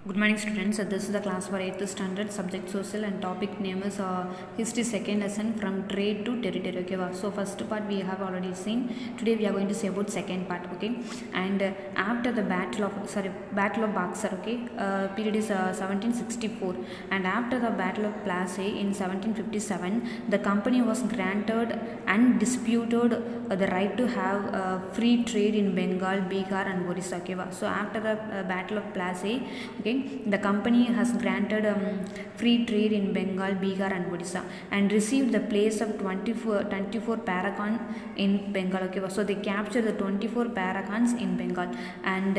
Good morning students. This is the class for 8th standard, subject social, and topic name is history second lesson from trade to territory. Okay, so first part we have already seen. Today we are going to say about second part. Okay, and after the battle of Buxar. Okay, period is 1764, and after the battle of Plassey in 1757, the company was granted undisputed the right to have free trade in Bengal, Bihar, and Orissa. Okay, so after the battle of Plassey, okay, the company has granted free trade in Bengal, Bihar, and Odisha, and received the place of 24 Paragon in Bengal. Okay, so they captured the 24 Paragons in Bengal, and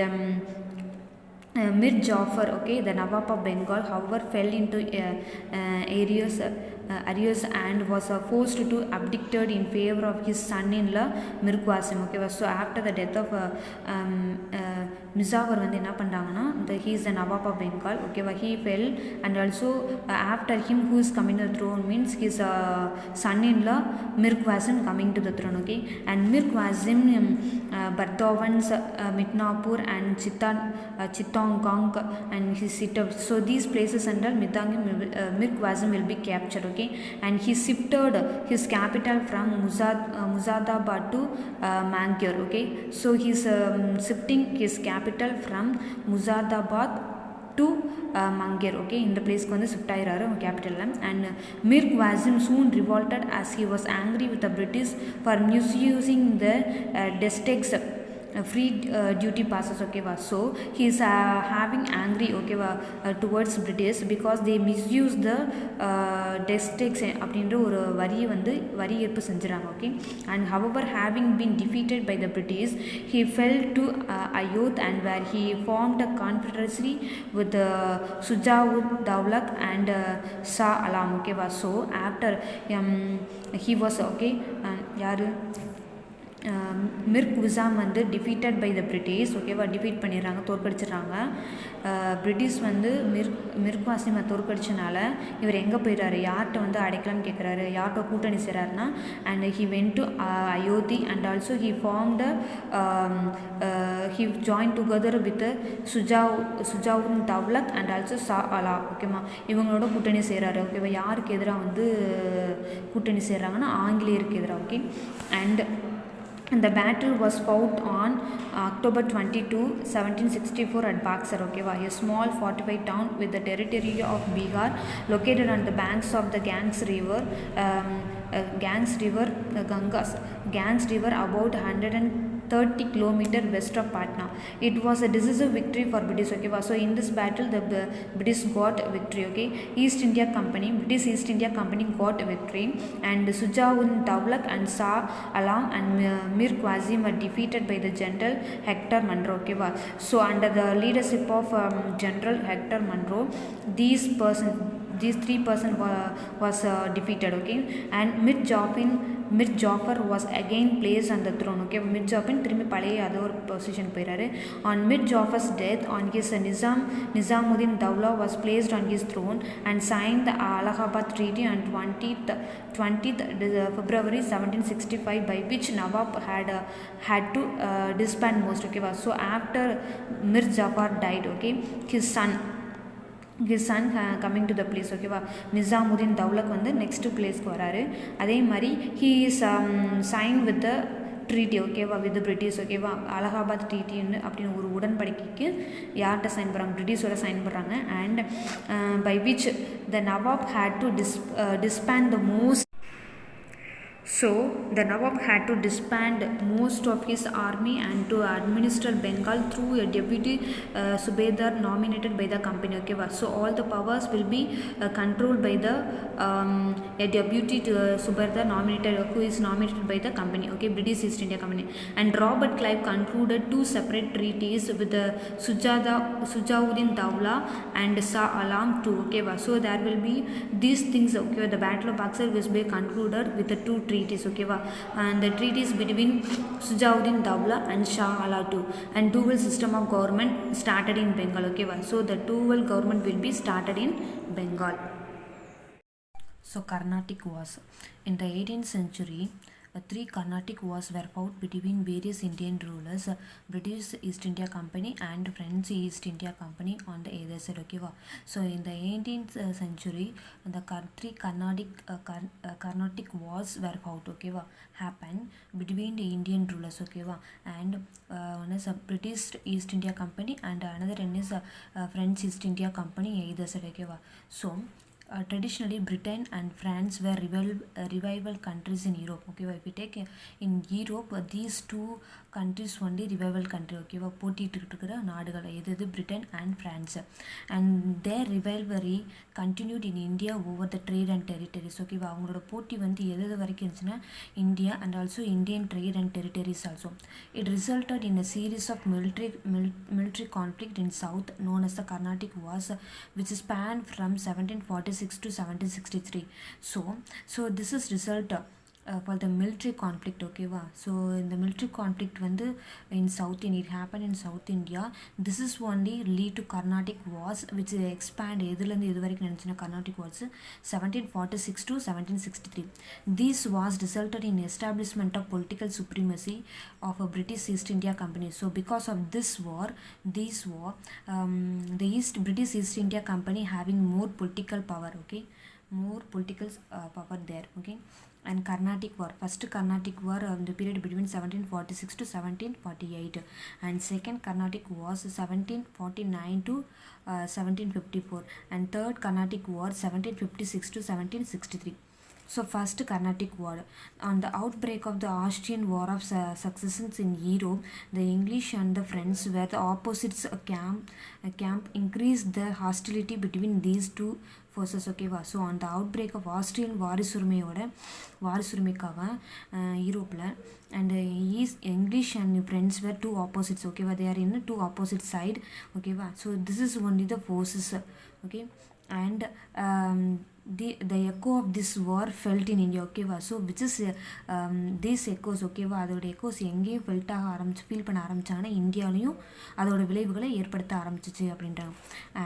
Mir Jafar, okay, the Nawab of Bengal, however, fell into arrears and was forced to abdicate in favor of his son-in-law Mir Qasim. Okay, so after the death of Mizawar வந்து என்ன பண்ணுறாங்கன்னா he is the Nawab of Bengal. Okay, he fell, and also after him who is coming to the throne means his son-in-law Mir Qasim coming to the throne. Okay, and Mir Qasim, Bardhavans, Midnapur, and Chittagong, and his setup. So these places under Mir Qasim will be captured. Okay, and he shifted his capital from Muzadabad to Mangalore. Okay, so he's shifting his capital from Muzadabad to Mangalore. Okay, in the place kondu shift aayiraru capital. And Mir Qasim soon revolted as he was angry with the British for misusing the Destex free duty passes. Okay, so he is having angry, okay, towards British because they misuse the Destex அப்படின்ற ஒரு வரியை வந்து வரி ஏற்பு செஞ்சுறாங்க. Okay, and however, having been defeated by the British, he fell to Ayodh, and where he formed a confederacy with Sujauddin Dawla and Shah Alam. Okay, so after he was, okay, யாரு Mir Qasim வந்து defeated by the British. ஓகேவா, defeat பண்ணிடுறாங்க, தோற்கடிச்சிடுறாங்க. British வந்து மிர் குவாசிமை தோற்கடிச்சனால இவர் எங்கே போயிடுறாரு, யார்கிட்ட வந்து அடைக்கலாம்னு கேட்குறாரு, யார்கிட்ட கூட்டணி செய்கிறாருன்னா, and he went to Ayodhya, and also he formed he join together with Shuja Daula and also Shah Alam. ஓகேம்மா, இவங்களோட கூட்டணி செய்கிறாரு. ஓகேவா, யாருக்கு எதிராக வந்து கூட்டணி செய்கிறாங்கன்னா ஆங்கிலேயருக்கு எதிராக. Okay, and the battle was fought on October 22, 1764 at Buxar. Okay, a small fortified town with the territory of Bihar, located on the banks of the Ganges River, Ganges River, about 130 km west of Patna. It was a decisive victory for British. Okay, so in this battle the British got victory. Okay, British East India Company got victory, and Sujauddin Dawla and Shah Alam and Mir Qasim were defeated by the General Hector Munro. Okay, so under the leadership of General Hector Munro, these three person was defeated. Okay, and Mir Jafar was again placed on the throne. Okay, Mir Jafar திரும்பி பழைய அதோ ஒரு position போயிறாரு. On Mir Jafar's death, on his Nizamuddin Dawla was placed on his throne and signed the Allahabad Treaty on 20th February 1765, by which Nawab had to disband most. Okay, so after Mir Jafar died, okay, his son coming to the place. ஓகேவா, நிசாமுதீன் தௌலக் வந்து next பிளேஸ்க்கு வராரு. அதே மாதிரி he is signed with the treaty. ஓகேவா, with British. ஓகேவா, அலகாபாத் ட்ரீட்டின்னு அப்படின்னு ஒரு உடன்படிக்கைக்கு யார்கிட்ட சைன் பண்ணுறாங்க, பிரிட்டிஷோட சைன் பண்ணுறாங்க. And by which the nawab had to disband the most. So the Nawab had to disband most of his army and to administer Bengal through a deputy Subedar nominated by the company. Okay, so all the powers will be controlled by the a deputy Subedar who is nominated by the company. Okay, British East India Company. And Robert Clive concluded two separate treaties with the Sujauddin Dawla and Shah Alam too. Okay, so there will be these things. Okay, the Battle of Buxar will be concluded with the two treaties. Okay, and the treaties between Sujauddin Dawla and Shah Alam too, and dual system of government started in Bengal. Okay, so the dual government will be started in Bengal. So Carnatic was in the 18th century. three Carnatic wars were fought between various Indian rulers, British East India Company and French East India Company on the either side. Okay, so in the 18th century, the three Carnatic wars were fought. Okay, happened between the Indian rulers. Okay, and one is a British East India Company and another one is a French East India Company either side. Okay, so traditionally Britain and France were revival countries in Europe. Okay, if we take in Europe, these two countries only revival country. Okay, போட்டிட்டு இருக்கிற நாடுகள் எது Britain and France, and their rivalry continued in India over the trade and territories. Okay, அவங்களோட போட்டி வந்து எது வரைக்கும் இருந்துச்சுன்னா India and also Indian trade and territories also. It resulted in a series of military conflict in south known as the Carnatic Wars, which spanned from 1746 to 1763. So this is result for the military conflict. Okay, so in the military conflict வந்து in South India, it happened in South India. This is only lead to Carnatic Wars, which expand எதுலேருந்து எது வரைக்கும் நினச்சினா Carnatic Wars 1746 to 1763. These wars resulted in establishment of political supremacy of a British East India Company. So because of this war, the British East India Company having more political power. Okay, more political power there. Okay, and Carnatic War, first Carnatic War the period between 1746 to 1748, and second Carnatic War 1749 to 1754, and third Carnatic War 1756 to 1763. So first Carnatic War. On the outbreak of the Austrian War of Succession in Europe, the English and the French were the opposites camp increased the hostility between these two forces. Okay, so on the outbreak of Austrian வாரிசுரிமைக்காக யூரோப்பில், and English and French were two opposites. Okay, they are in two opposite side. Okay, so this is only the forces. Okay, and the echo of this war felt in India. Okay, so which is these echoes. Okay, அதோட echoes எங்கேயும் feel பண்ண ஆரம்பிச்சாங்கன்னா இந்தியாவிலையும் அதோட விளைவுகளை ஏற்படுத்த ஆரம்பிச்சிச்சு அப்படின்றாங்க.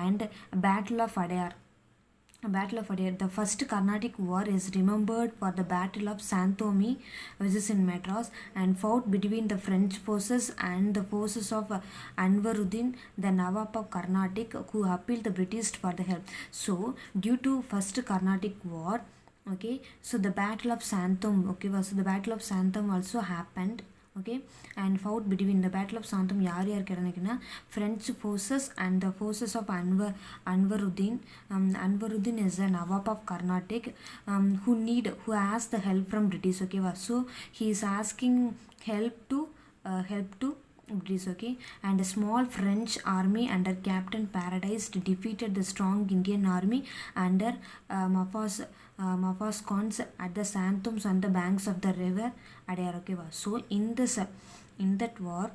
And battle of Adyar, the first Carnatic War is remembered for the Battle of Santhomi, which is in Madras, and fought between the French forces and the forces of Anvaruddin, the Nawab of Carnatic, who appealed the British for the help. So due to first Carnatic War, okay, so the Battle of Santhom. Okay, so the Battle of Santhom also happened. Okay, and fought between the Battle of Santhom யார் கிடந்துக்குன்னா French forces and the forces of Anvaruddin. Anvaruddin is a Nawab of Carnatic, who asked the help from British. Okay, so he is asking help to British. Okay, and a small French army under Captain Paradise defeated the strong Indian army under Mafaz Khans at the Santhoms on the banks of the river Adayar. Okay, so in that war,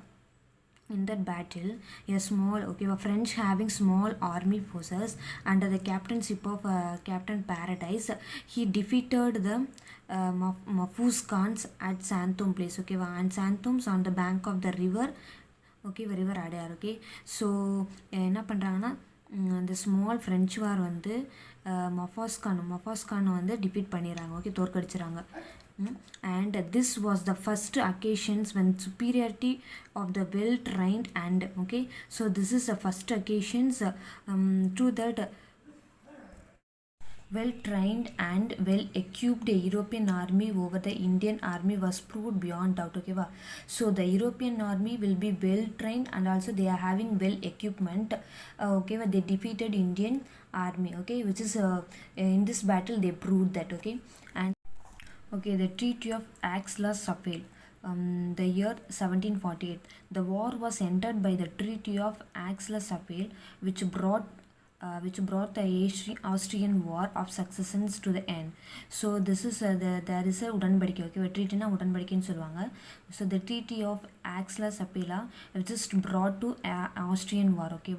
in that battle, a small French having small army forces under the captainship of Captain Paradise, he defeated the Mafuz Khans at Santhom place. Okay, and Santhoms on the bank of the river. Okay, river Adayar. Okay, so என்ன பண்ணுறாங்கன்னா இந்த small French வார் வந்து மஃபாஸ் கான் வந்து defeat பண்ணிடுறாங்க. Okay, தோற்கடிச்சிடறாங்க. And this was the first occasions when superiority of the well trained and okay, so this is the first occasions to that well trained and well equipped European army over the Indian army was proved beyond doubt. Okay, so the European army will be well trained and also they are having well equipment. Okay, they defeated Indian army. Okay, which is in this battle they proved that. Okay, and okay, the Treaty of Aix-la-Chapelle, the year 1748. The war was entered by the Treaty of Aix-la-Chapelle, which brought the Austrian War of Successions to the end. So this is there is a உடன்படிக்கை. Okay, treaty na உடன்படிக்கைன்னு சொல்லுவாங்க. So the Treaty of Aix-la-Chapelle, which is brought to Austrian War. Okay,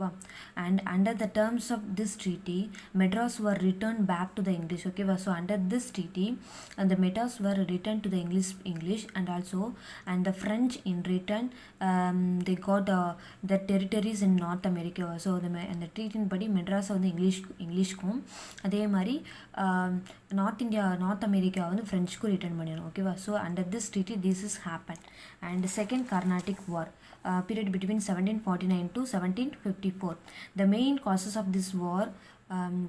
and under the terms of this treaty, Madras were returned back to the English. Okay, so under this treaty, the Madras were returned to the English, and also and the French in return they got the territories in North America. So and the treaty in body மெட்ராஸை வந்து இங்கிலீஷ்க்கும் அதே மாதிரி north America வந்து ஃப்ரெஞ்சுக்கும் return பண்ணிடும். ஓகேவா. So under this treaty this is happen. And second Carnatic war period between 1749 to 1754. The main causes of this war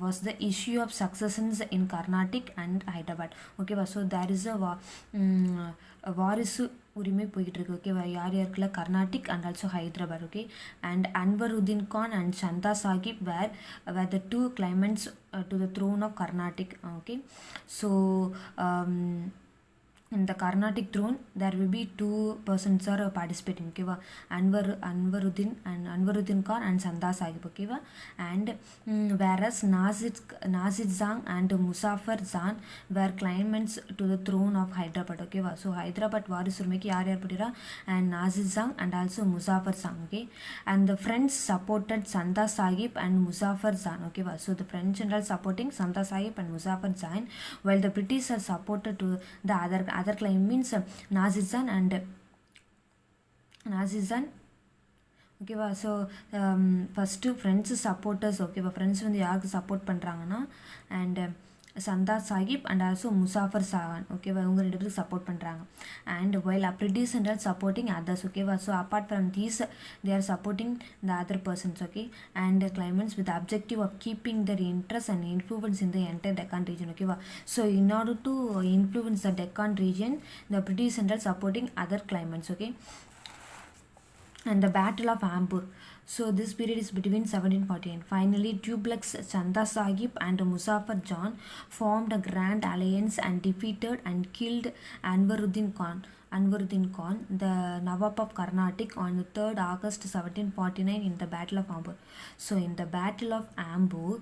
was the issue of successions in Carnatic and Hyderabad. ஓகேவா. So there is வாரிசு உரிமை போய்கிட்டு இருக்கு. ஓகேவா. யார் யாருக்குள்ள Carnatic and also Hyderabad. Okay. And Anwaruddin Khan and Chanda Sahib were the two claimants to the throne of Carnatic. Okay. So in the Carnatic throne there will be two persons are participating. Okay. Anwaruddin Khan and Sanda Sahib. Okay. And whereas Nazir Jang and Muzaffar Jang were claimants to the throne of Hyderabad. Okay. So Hyderabad varisurmeki yaar padira and Nazir Jang and also Muzaffar Jang. Okay. And the French supported Sanda Sahib and Muzaffar Jang. Okay. So the French general supporting Sanda Sahib and Muzaffar Jang, while the British are supported to the other claim means Nazir Jang and ஓகேவா. So first friends supporters. ஓகேவா. Friends வந்து யாருக்கு support பண்ணுறாங்கன்னா and Chanda Sahib and also Muzaffar சாகான். ஓகேவா. இவங்க 2 பேருக்கு support பண்ணுறாங்க. And while British and supporting others. ஓகேவா. So apart from these they are supporting the other persons. Okay. And claimants with objective of keeping their interest and influence in the entire Deccan region. ஓகேவா. So in order to influence the Deccan region the British and supporting other claimants. Okay. And the Battle of Ambur. So this period is between 1748. Finally, Tughlaq, Chanda Sahib and Muzaffar Jang formed a grand alliance and defeated and killed Anwaruddin Khan, the Nawab of Carnatic, on 3rd August 1749 in the Battle of Ambur. So in the Battle of Ambur,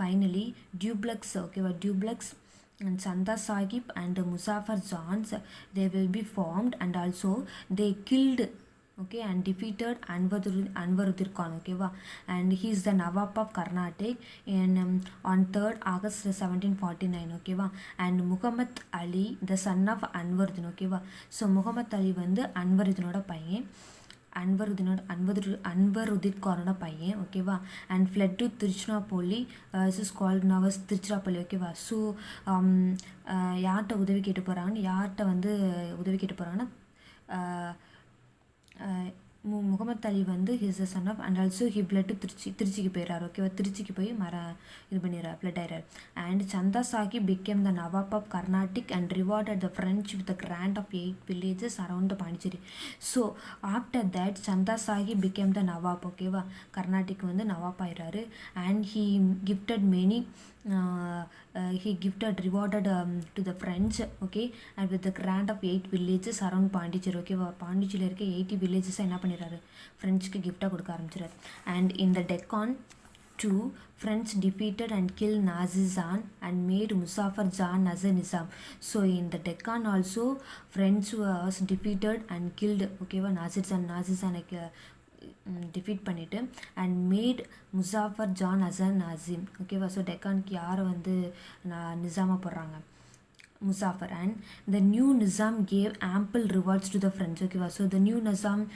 finally Tughlaq and Chanda Sahib and Muzaffar Jang, they will be formed and also they killed, okay, and defeated Anwaruddin Khan. Okay, and he is the Nawab of Carnatic on 3rd August 1749. Okay, and Muhammad Ali, the son of Anwaruddin. Okay, so Muhammad Ali வந்து அன்வருதீனோட பையன், அன்வருதீன் கானோட பையன். ஓகேவா. And fled to Tiruchirappalli. Is is called நவஸ் திருச்சிராப்பள்ளி. ஓகேவா. ஸோ யார்கிட்ட உதவி கேட்டு போகிறாங்கன்னா முகமது அலி வந்து his the son of and also he fled to திருச்சிக்கு போயிடுறாரு. ஓகேவா. திருச்சிக்கு போய் இது பண்ணிடுறாரு, பிளட் ஆயிடுறாரு. And Chanda Sahib became the nawab of Carnatic and rewarded the French with the grant of 8 villages around Pondicherry. So after that Chanda Sahib became the நவாப். ஓகேவா. கர்நாடிக் வந்து நவாப் ஆயிடுறாரு. And he gifted many rewarded to the French. Okay. And with the grant of 8 villages around Pondicherry. ஓகேவா. பாண்டிச்சேரியில் இருக்க 80 villages என்ன பண்ணிடுறாரு, ஃப்ரெஞ்சுக்கு கிஃப்டாக கொடுக்க ஆரம்பிச்சிடாரு. அண்ட் இந்த Deccan too, French defeated and killed Nazir Jang and made Muzaffar Jang as a Nizam. So in the Deccan also French was defeated and killed. ஓகேவா. Nazir Jang defeat பண்ணிவிட்டு and made Muzaffar Jang as an Nizam. ஓகேவா. So டெக்கானுக்கு யாரை வந்து நிசாமா போடுறாங்க, Muzaffar. And the new Nizam gave ample rewards to the French. Okay, so the new Nizam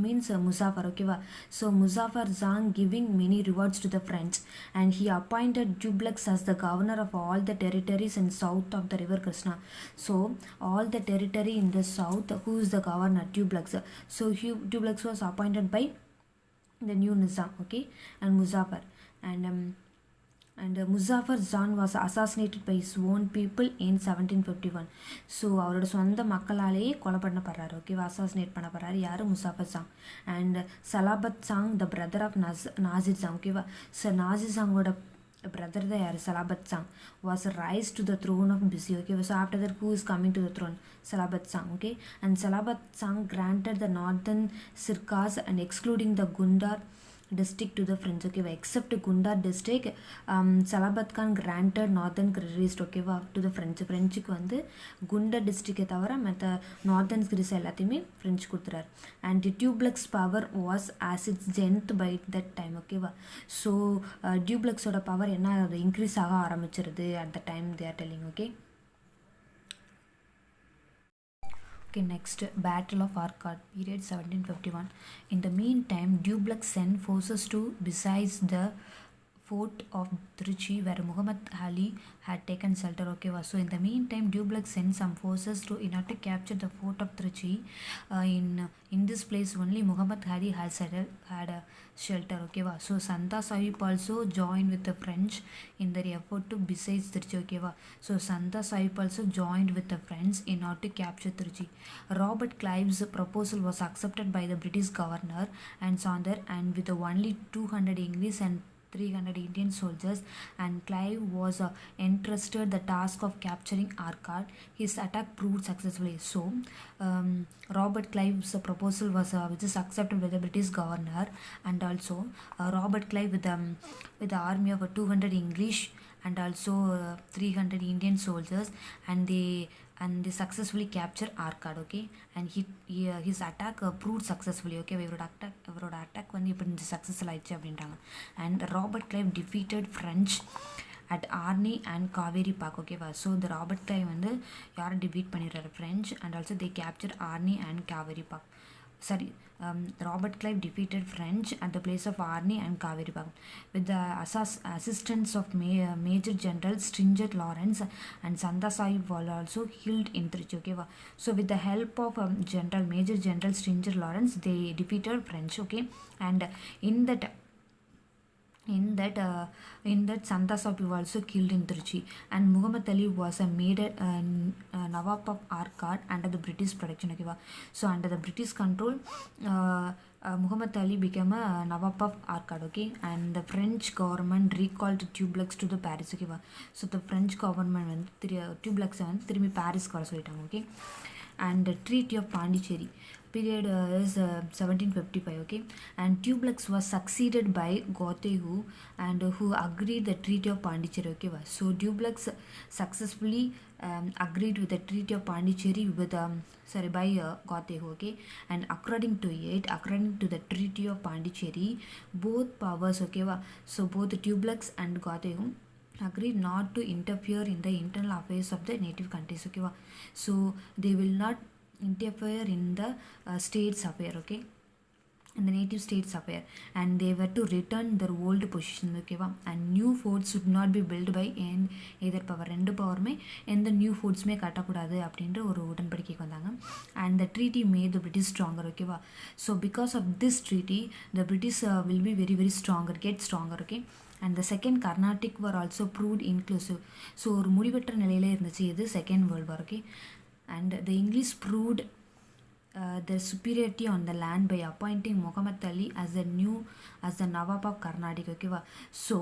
means Muzaffar. Okay, so Muzaffar Jang giving many rewards to the French, and he appointed Tughlaq as the governor of all the territories in south of the river Krishna. So all the territory in the south, who is the governor? Tughlaq. So Tughlaq was appointed by the new Nizam. Okay, and Muzaffar. And Muzaffar Jang was assassinated by his own people in 1751. So அவரோட சொந்த மக்களாலேயே கொலை பண்ணப்படுறாரு. ஓகேவா. Assassinate பண்ணப்படுறாரு. யார்? Muzaffar Jang. And Salabat Jang the brother of Nasir Jang. ஓகேவா. So Nasir ஜாங்கோட பிரதர் தான் யார்? Salabat Jang was rise to the throne of பிசி. Okay. So after that who is coming to the throne? Salabat Jang. Okay. And Salabat Jang granted the northern Sirkas and excluding the Gundar district to the French. Okay, except Gundar district, Salabat Khan granted northern territories. Okay, to the French. Frenchக்கு வந்து Gundar district தவிர மற்ற northern territories எல்லாத்தையுமே French கொடுத்துறாரு. And Tughlaq's power was as its zenith by that time. Okay, so Tughlaq's ஓட power என்ன increase ஆக ஆரம்பிச்சிருது at the time they are telling. Okay. Okay, next, Battle of Arcot, period 1751. In the meantime, Tughlaq sent forces to besiege the fort of Trichy where Muhammad Ali had taken shelter. Okay, so in the meantime, Dupleix sent some forces to in order to capture the fort of Trichy. In this place only Muhammad Ali had a shelter. Okay, so Santa Sahib also joined with the French in their effort to besiege Trichy. Okay, so Santa Sahib also joined with the French in order to capture Trichy. Robert Clive's proposal was accepted by the British governor and Saunders, and with only 200 English and 300 Indian soldiers, and Clive was entrusted the task of capturing Arcot. His attack proved successfully. So, Robert Clive's proposal was which is accepted by the British governor, and also Robert Clive with the army of 200 English and also 300 Indian soldiers, and they successfully capture Arcot. Okay, and his attack proved successfully. Okay, இவரோட attack வந்து இப்போ இந்த successful ஆயிடுச்சு அப்படின்றாங்க. And Robert Clive defeated French at Arni and Kaveri park. ஓகேவா, so இந்த Robert Clive வந்து யாரை டிஃபீட் பண்ணிடுறாரு, French, and also they capture Arni and Kaveri park. Robert Clive defeated French at the place of Arni and Kaveri Park with the assistance of Major General Stringent Lawrence, and Santa Sahib was also killed in Trichy. Okay, so with the help of Major General Stringent Lawrence, they defeated French. Okay, and in that Santa Sahib was also killed in Trichy, and Muhammad Ali was made Nawab of Arcot under the British protection. Okay, so under the British control, Muhammad Ali became a Nawab of Arcot. Okay, and the French government recalled Dupleix to the Paris. Okay, so the French government வந்து Dupleix வந்து திரும்பி பாரிஸ்க்கு வர சொல்லிட்டாங்க. Okay, and the Treaty of Pondicherry period is 1755. Okay, and Dupleix was succeeded by Gothehu, and who agreed the Treaty of Pondicherry. Okay, so Dupleix successfully agreed with the Treaty of Pondicherry with by Gothehu. Okay, and according to the Treaty of Pondicherry, both powers, okay, so both Dupleix and Gothehu agreed not to interfere in the internal affairs of the native countries. Okay, so they will not interfere in the state's affair. Okay, in the native states affair, and they were to return their old position. Okay, and new forts should not be built by either power. ரெண்டு பவருமே எந்த new ஃபோர்ட்ஸுமே கட்டக்கூடாது அப்படின்ற ஒரு உடன்படிக்கைக்கு வந்தாங்க. and the treaty made the British stronger. Okay, so because of this treaty, the British will be very very stronger, get stronger. Okay, and the second Carnatic war also proved inclusive. so ஒரு முடிவற்ற நிலையில இருந்துச்சு இது second world war. Okay, and the English proved their superiority on the land by appointing Muhammad Ali as the Nawab of Carnatic. Okay, so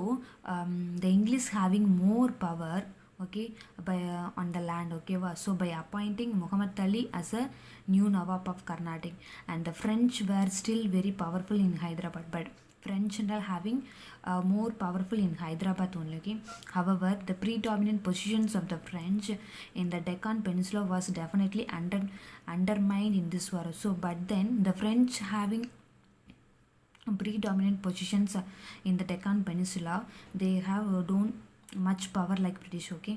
the English having more power, okay, by on the land. Okay, so by appointing Muhammad Ali as a new Nawab of Carnatic, and the French were still very powerful in Hyderabad, but French and all having more powerful in Hyderabad only. Okay, however, the predominant positions of the French in the Deccan Peninsula was definitely undermined in this war. So, but then the French having predominant positions in the Deccan Peninsula, they have don't much power like British. Okay,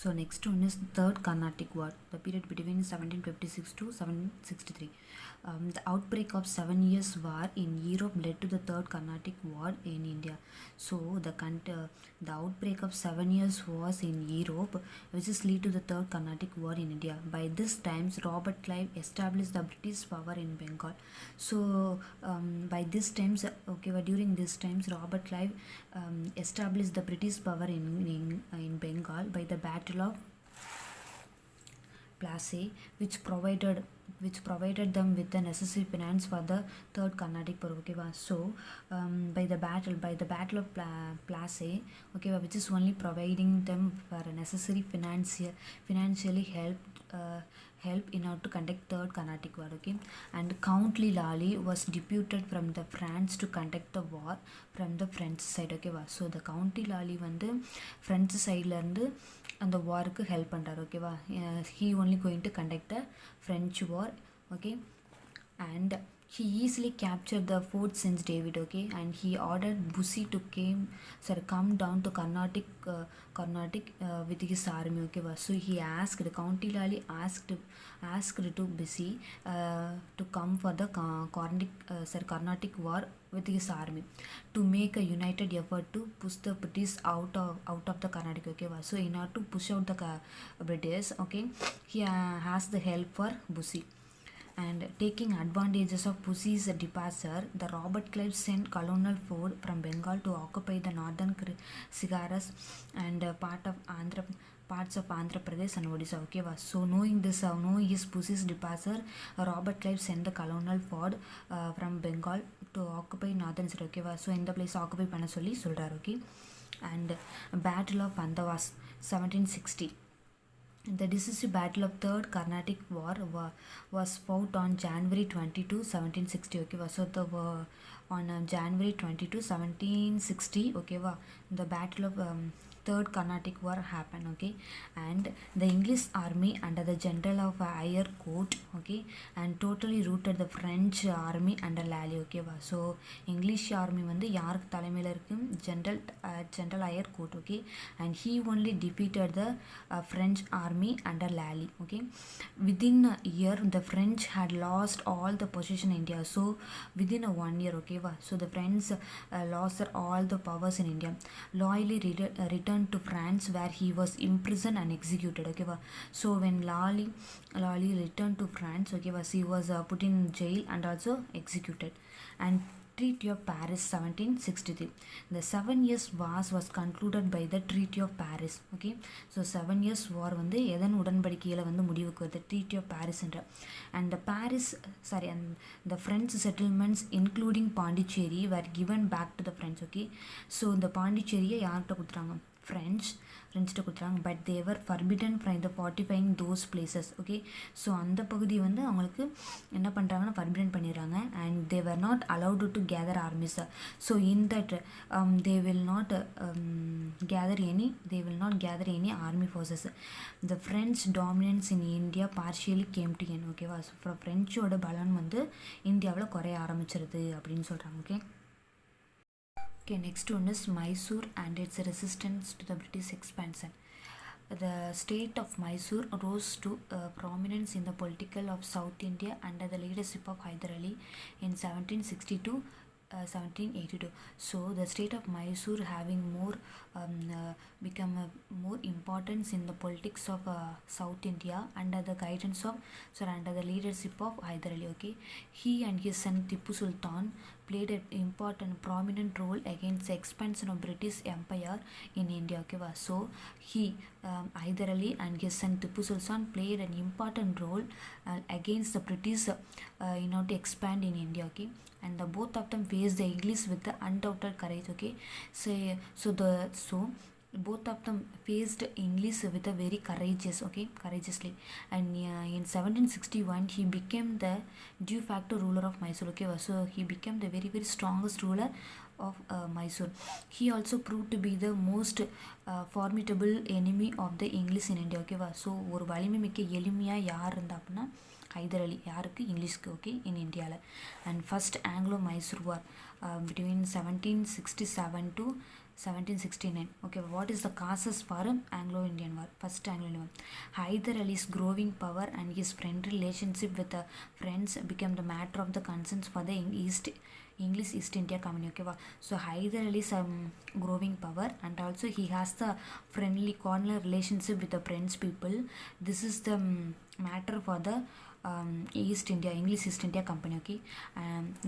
so next one is Third Carnatic War, the period between 1756 to 1763. The outbreak of 7 Years' War in Europe led to the Third Carnatic War in India. So the outbreak of 7 years wars in Europe, which is lead to the Third Carnatic War in India. By this time, Robert Clive established the British power in Bengal. So by this times, okay, but during this times, Robert Clive established the British power in Bengal by the Battle of Plassey, which provided them with the necessary finance for the Third Carnatic War. Okay, so by the battle of Plassey, okay, which is only providing them for a necessary financially help in order to conduct Third Carnatic War. Okay, and Count Lally was deputed from the France to conduct the war from the French side. Okay, so the Count Lally வந்து French side ல இருந்து அந்த வாருக்கு help பண்ணுறாரு. ஓகேவா, he only going to conduct the French war. Okay, and he easily captured the Fort St. David. Okay, and he ordered Bussy to come down to Carnatic with his army. Okay, so he asked Count Lally asked to Bussy to come for the Carnatic war with his army to make a united effort to push the British out of the Carnatic. Okay, so in order to push out the British, okay, he has the help for Bussy. And taking advantages of Pussy's departure, the Robert Clive sent Colonel Ford from Bengal to occupy the northern Sigaras and parts of Andhra Pradesh and Odisha. Okay, so knowing this, knowing his Pussy's departure, Robert Clive sent the Colonel Ford from Bengal to occupy northern side. Okay, so in the place occupy பண்ண சொல்லி சொல்றாரு. Okay, and Battle of Andavas 1760. The decisive battle of Third Carnatic War was fought on January 22, 1760. Okay, so the on January 22, 1760. Okay, the battle of Third Carnatic War happened. Okay, and the English army under the general of Ayercourt, okay, and totally routed the French army under Lally. Okay, so English army வந்து யாருக்கு தலைமையில் இருக்கும்? General Ayercourt. Okay, and he only defeated the French army under Lally. Okay, within a year the French had lost all the possession in India. So within a 1 year, okay, so the French lost all the powers in India. Loyally returned to France, where he was imprisoned and executed. Okay, so when Lally returned to France, okay, he was put in jail and also executed. And Treaty of Paris 1763. The 7 years war was concluded by the Treaty of Paris. Okay, so 7 years war வந்து எதன் உடன்படிக்கையில் வந்து முடிவுக்கு வருது? Treaty of Paris என்ற. And the French settlements including Pondicherry were given back to the French. Okay, so இந்த பாண்டிச்சேரியை யார்கிட்ட கொடுத்துறாங்க? ஃப்ரெண்ட்ஸ்கிட்ட கொடுத்துறாங்க. But they were forbidden from the fortifying those places. Okay, so அந்த பகுதி வந்து அவங்களுக்கு என்ன பண்ணுறாங்கன்னா forbidden பண்ணிடுறாங்க. and they were not allowed to gather armies. so in that they will not gather any army forces. the French dominance in India partially came to end. ஓகேவா, so ஃப்ரெஞ்சோட பலம் வந்து இந்தியாவில் குறைய ஆரம்பிச்சிருது அப்படின்னு சொல்கிறாங்க. Okay, okay, next one is Mysore and its resistance to the British expansion. The state of Mysore rose to prominence in the political of South India under the leadership of Hyder Ali in 1762 1782. So the state of Mysore having become more importance in the politics of South India under the guidance of under the leadership of Hyder Ali. Okay, he and his son Tipu Sultan played an important prominent role against the expansion of British Empire in India. Okay, so he Hyder Ali and his son Tipu Sultan played an important role against the British in order to expand in India. Okay, and the both of them faced the English with the undoubted courage. Okay, so both of them faced English with a very courageously. And in 1761 he became the de facto ruler of Mysore. Okay, so he became the very strongest ruler of Mysore. He also proved to be the most formidable enemy of the English in India. Okay, so ஒரு வலிமை மிக்க எளிமையா யார் இருந்தா அப்படின்னா ஹைதர் அலி. யாருக்கு? இங்கிலீஷ்க்கு. Okay, இன் இந்தியாவில். And first Anglo Mysore war between 1767 to 1769. Okay, what is the causes for Anglo-Indian War? First Anglo-Indian War. Hyder Ali's growing power and his friendly relationship with the French became the matter of the concerns for the English East India Company. Okay, so Hyder Ali's growing power and also he has the friendly cordial relationship with the French people. This is the matter for the English East India Company. Okay,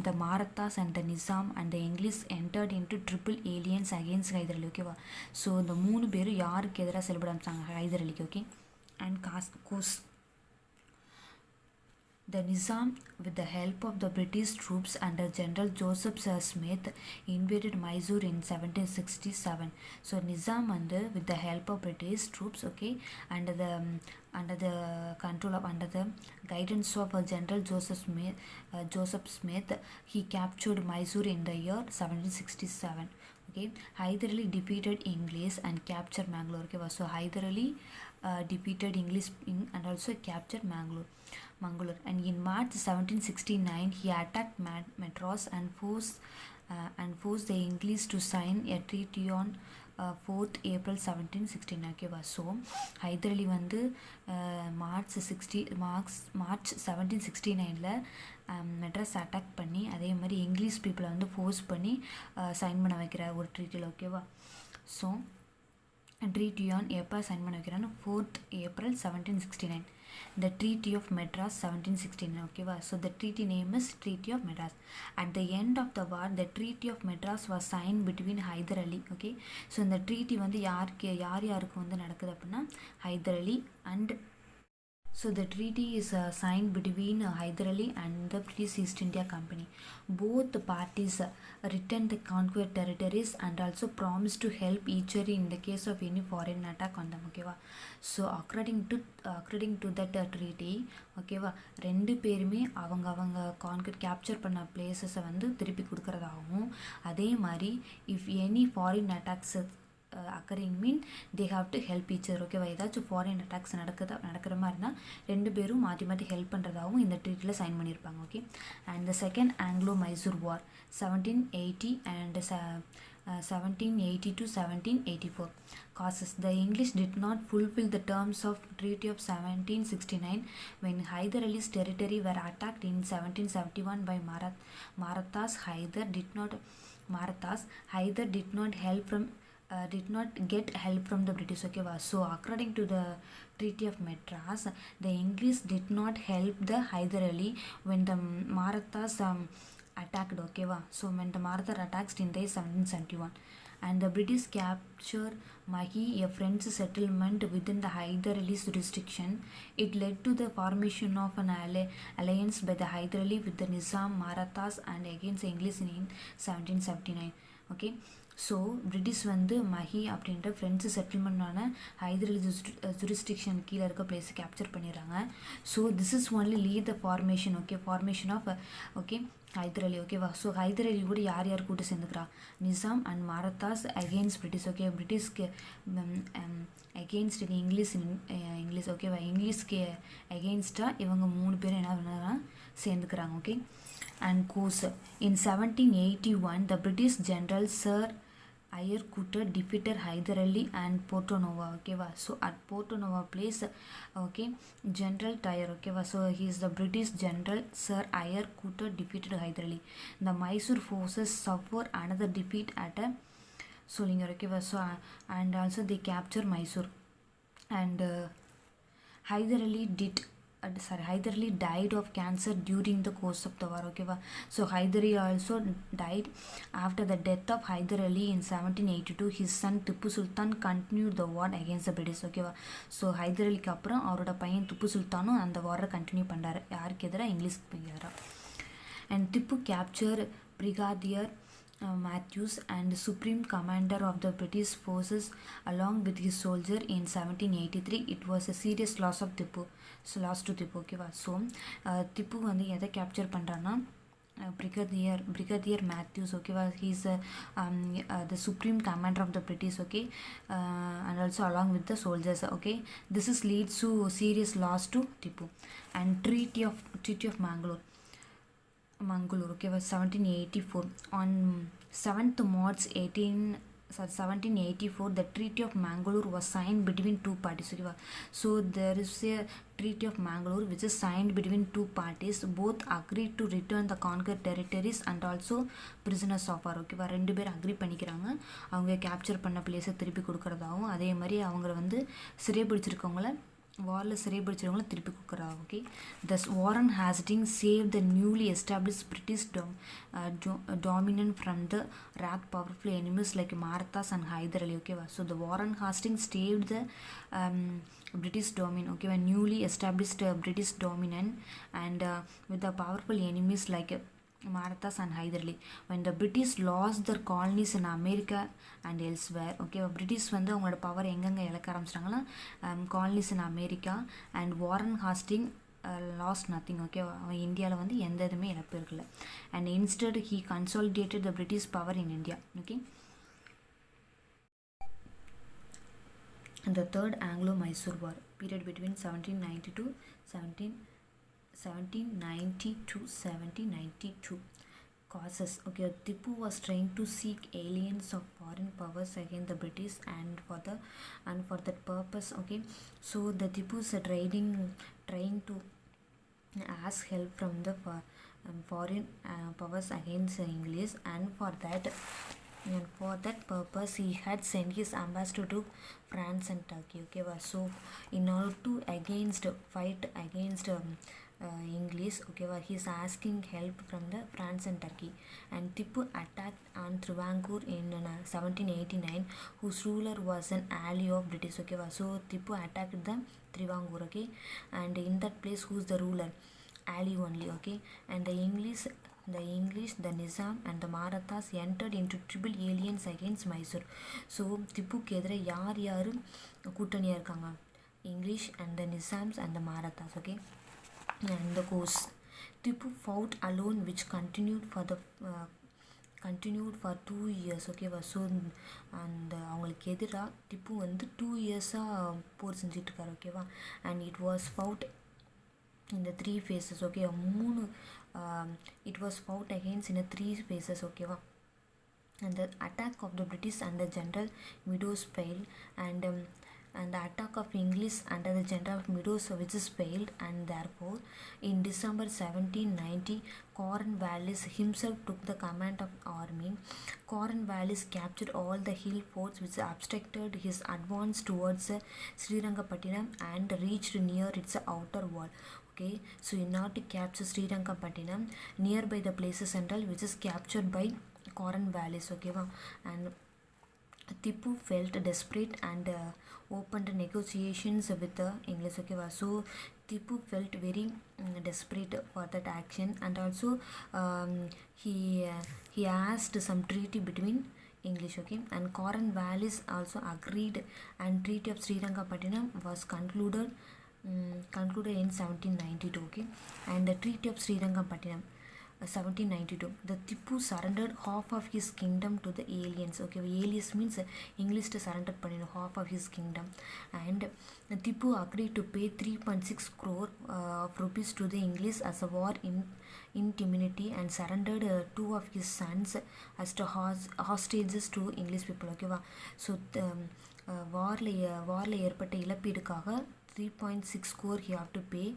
the Marathas and the Nizam and the English entered into triple alliance against Hyder Ali. Okay, so the மூணு பேரும் யாருக்கு எதிராக செயல்பட ஆரம்பிச்சாங்க? ஹைதர் அலிக்கு. Okay, and course the Nizam, with the help of the British troops under General Joseph Smith, invaded Mysore in 1767. So Nizam with the help of British troops, okay, under the guidance of General Joseph Smith, he captured Mysore in the year 1767. Okay, Hyder Ali defeated English and captured Mangalore. Okay, so Hyder Ali defeated English and also captured Mangalore. And in March 1769 he attacked Madras and forced the English to sign a treaty on 4th April 1769. Okay, so Hyder Ali வந்து March 1769 Madras attack பண்ணி அதே மாதிரி English பீப்புளை வந்து force பண்ணி sign பண்ண வைக்கிறார் ஒரு ட்ரீட்டியில். ஓகேவா? ஸோ ட்ரீட்டி ஆன் எப்போ சைன் பண்ண வைக்கிறான்னு 4th April 1769. The Treaty of Madras 1769. ஓகேவா? So the treaty name is Treaty of Madras. At the end of the war, the Treaty of Madras was signed between Hyder Ali. Okay, so இந்த treaty வந்து யாருக்கு வந்து நடக்குது அப்படின்னா ஹைதர் அலி and so the treaty is signed between Hyder Ali and the British East India Company. Both parties returned the conquered territories and also promised to help each other in the case of any foreign attack on them. Okay va? So according to that treaty, okay va, ரெண்டு பேருமே அவங்க conquer capture பண்ண பிளேசஸை வந்து திருப்பி கொடுக்கறதாகவும், அதே மாதிரி if any foreign attacks occurring mean they have to help each other. ஓகேவா? ஏதாச்சும் ஃபாரின் அட்டாக்ஸ் நடக்கிற மாதிரி இருந்தால் ரெண்டு பேரும் மாற்றி ஹெல்ப் பண்ணுறதாகவும் இந்த ட்ரீட்டியில் சைன் பண்ணியிருப்பாங்க. Okay, and the second Anglo Mysore war 1780 and 1780 to 1784 causes. The English did not fulfill the terms of Treaty of 1769 when Hyder Ali's territory were attacked in 1771 by Marathas. Hyder did not get help from the British. Okay, so according to the Treaty of Madras, the English did not help the Hyder Ali when the Marathas attacked. Okay, so when the Marathas attacked in the 1771, and the British captured Mahi, a French settlement within the Hyder Ali's jurisdiction. It led to the formation of an alliance by the Hyder Ali with the Nizam, Marathas and against English in 1779. Okay, so British வந்து மஹி அப்படின்ற French செட்டில்மெண்டான Hyder Ali jurisdiction கீழே இருக்க பிளேஸை capture பண்ணிடுறாங்க. So this is only lead the formation of Hyder Ali. ஓகேவா? So Hyder Ali கூட யார் கூட்டு சேர்ந்துக்கிறா? Nizam and Marathas against British. Okay, பிரிட்டிஷ்க்கு அகெயின்ஸ்ட் இங்கிலீஷ். ஓகேவா? இங்கிலீஷ்க்கு அகெயின்ஸ்டாக இவங்க 3 பேரும் என்ன பண்ணாங்கன்னா சேர்ந்துக்கிறாங்க. Okay, and course in 1781 the British General Sir Eyre Coote defeated Hyder Ali and Porto Novo. Okay va? So at Porto Novo place, okay, General Tyre. Okay va? So he is the British General Sir Eyre Coote defeated Hyder Ali. The Mysore forces suffer another defeat at a Solinger. Okay va? So and also they capture Mysore, and Hyder Ali died of cancer during the course of the war. Okay va? So Hyder Ali also died. After the death of Hyder Ali in 1782, his son Tipu Sultan continued the war against the British. Okay va? So Hyder Ali க்கு அப்புறம் அவரோட பையன் திப்பு சுல்தானும் அந்த வாரை continue பண்ணுறாரு. யாருக்கு எதிராக? இங்கிலீஷ்க்கு எதிராக. And Tipu captured Brigadier Matthews and supreme commander of the British forces along with his soldier in 1783. It was a serious loss to Tipu. Okay va? So Tipu வந்து எதை கேப்சர் பண்ணுறான்னா Brigadier Matthews. Okay va? He is the supreme commander of the British. Okay, and also along with the soldiers. Okay, this is leads to serious loss to Tipu. And Treaty of Mangalore. Okay, was 1784. On 7th March 1784, the Treaty of Mangalore was signed between two parties. Okay, so there is a Treaty of Mangalore which is signed between two parties. Both agreed to return the conquered territories and also prisoners of war. Okay, ரெண்டு பேர் agri பண்ணிக்கிறாங்க. அவங்க capture பண்ண பிளேஸை திருப்பி கொடுக்கறதாகவும், அதே மாதிரி அவங்க வந்து சிறைபிடிச்சிருக்கவங்கள வாரில் சிறைபிடிச்சவங்களை திருப்பி கொடுக்குறாங்க. Okay, thus Warren Hastings saved the newly established British dominant from the wrath powerful enemies like Marathas and Hyder Ali. Okay, so the Warren Hastings saved the British dominant. Okay, newly established British dominant and with the powerful enemies like Marathas and Hyder Ali. When the British lost their colonies in America and elsewhere. Okay, British வந்து அவங்களோட power எங்கெங்கே இழக்க ஆரம்பிச்சிட்டாங்கன்னா colonies in America and Warren Hastings lost nothing. Okay, அவன் இந்தியாவில் வந்து எந்த இதுவுமே இழப்பு இருக்குல்ல. And instead he consolidated the British power in India. Okay, the third Anglo-Mysore War period between 1792 causes. Okay, Tipu was trying to seek aliens of foreign powers against the British, and for that purpose, okay, so the Tipu is trying to ask help from the foreign powers against English, and for that purpose he had sent his ambassador to France and Turkey. Okay, so in order to fight against English, okay, he's asking help from the France and Turkey. And Tipu attacked on Travancore in 1789, whose ruler was an ally of British. Okay, so Tipu attacked the Travancore. Okay, and in that place, who's the ruler? Ali only. Okay, and the English, the Nizam and the Marathas entered into triple alliance against Mysore. So திப்புக்கு எதிராக யார் கூட்டணியாக இருக்காங்க? English and the Nizams and the Marathas. Okay, and the course Tipu fought alone, which continued for 2 years. Okay, so அந்த அவங்களுக்கு எதிராக திப்பு வந்து 2 இயர்ஸாக போர் செஞ்சுட்டு இருக்காரு. ஓகேவா, and it was fought in the 3 phases. Okay, it was fought against in a 3 phases. Okay, and the attack of the British under General Meadows failed, and the attack of English under the General Meadows which is failed, and therefore in December 1790 Cornwallis himself took the command of army. Cornwallis captured all the hill forts which obstructed his advance towards Srirangapattinam and reached near its outer wall. Okay, so in order to capture Srirangapattinam, nearby the places central, which is captured by Cornwallis. Okay, and Tipu felt desperate and opened negotiations with the English. Okay, so Tipu felt very desperate for that action, and also he asked some treaty between English. Okay, and Cornwallis also agreed, and Treaty of Srirangapattinam was concluded in 1792. Okay, and the Treaty of Srirangapattinam 1792, the Tipu surrendered half of his kingdom to the aliens. Okay, aliens means English to surrender half of his kingdom, and Tipu agreed to pay 3.6 crore of rupees to the English as a war indemnity, and surrendered 2 of his sons as to hostages to English people. Okay, so வாரில் ஏற்பட்ட இழப்பீடுக்காக 3.6 crore he have to pay,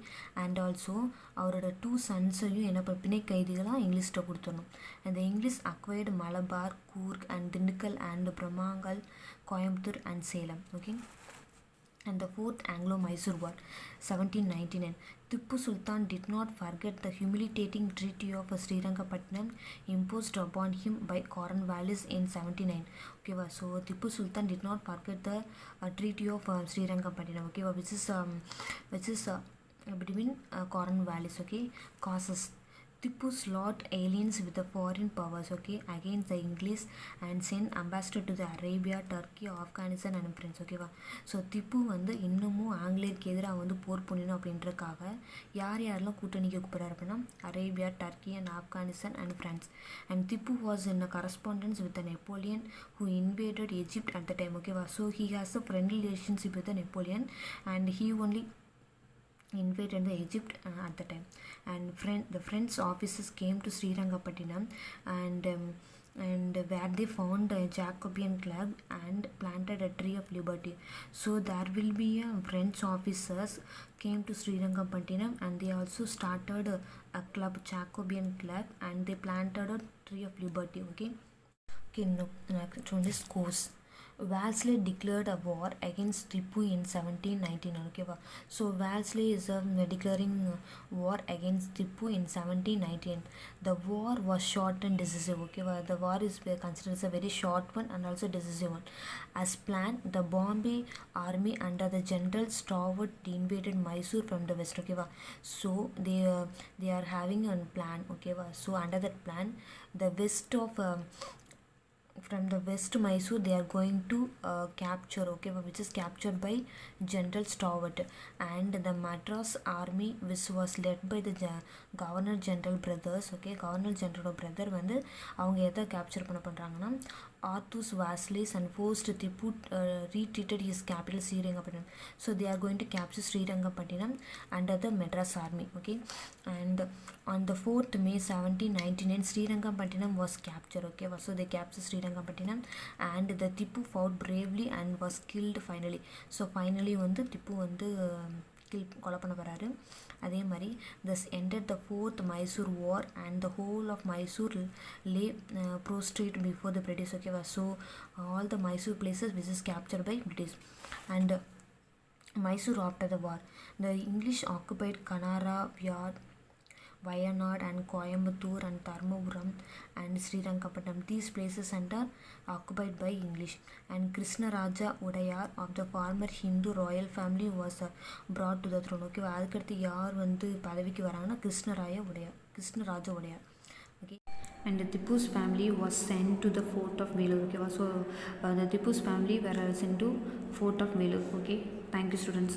and also அவரோட 2 சன்ஸையும் என்ன பிணை கைதிகளாக இங்கிலீஷ்ட கொடுத்துடணும். and the English acquired Malabar, Coorg and Dindigul and Bramangal, Coimbatore and Salem. Okay, and the Fourth Anglo-Mysore War 1799, Tipu Sultan did not forget the humiliating treaty of Srirangapatnam imposed upon him by Cornwallis in 1709. Okay, so Tipu Sultan did not forget the treaty of Srirangapatnam. Okay, which is between Cornwallis. Okay, causes Tipu slaught aliens with the foreign powers. Okay, against the English, and sent ambassador to the Arabia, Turkey, Afghanistan and France. Okay, so Tipu வந்து இன்னமும் ஆங்கிலேயருக்கு எதிராக வந்து போர் புரியணும் அப்படின்றக்காக யாரெல்லாம் கூட்டணிக்கு கூப்பிட்றாரு அப்படின்னா Arabia, Turkey and Afghanistan and France. And Tipu was in correspondence with Napoleon who invaded Egypt at the time. Okay, so he has a friendly relationship with the Napoleon, and he only invaded the Egypt at the time. And the French officers came to Srirangapattinam, and where they found a Jacobean flag and planted a tree of liberty. So there will be French officers came to Srirangapattinam, and they also started a club, Jacobean club, and they planted a tree of liberty. Okay, next one is course. Wellesley declared a war against Tipu in 1799. Okay, so Wellesley is declaring war against Tipu in 1719. The war was short and decisive. Okay, the war is considered as a very short one and also decisive one. As planned, the Bombay army under the General Stowart invaded Mysore from the west. Okay, so they are having a plan. Okay, so under that plan, the west of from the west Mysore they are going to capture. Okay, which is captured by General Stowart, and the Madras army, which was led by the Governor General brothers. Okay, Governor General brother வந்து அவங்க எதை capture பண்ணுறாங்கன்னா Arthur's Vassalis, and forced Tipu retreated his capital Srirangapattinam. So they are going to capture Srirangapattinam under the Madras army. Okay, and on the 4th May 1799 Srirangapattinam was captured. Okay, so they captured Srirangapattinam, and the Tipu fought bravely and was killed finally. So finally வந்து Tipu வந்து கொலை பண்ண போகிறாரு. அதே மாதிரி thus ended the fourth Mysore war and the whole of Mysore lay prostrate before the British. ஓகேவா? So all the Mysore places which is captured by British. And Mysore after the war, the English occupied Kanara, Wayanad and Coimbatore and Dharmapuram and Srirangapatnam. These places are occupied by English. And Krishnaraja Udayar of the former Hindu royal family was brought to the throne. Okay, அதுக்கடுத்து யார் வந்து பதவிக்கு வராங்கன்னா கிருஷ்ணராஜ உடையார். Okay. And the Tipu's family was sent to the fort of Vellore. Okay, so the Tipu's family were sent to fort of Vellore. Okay, thank you students.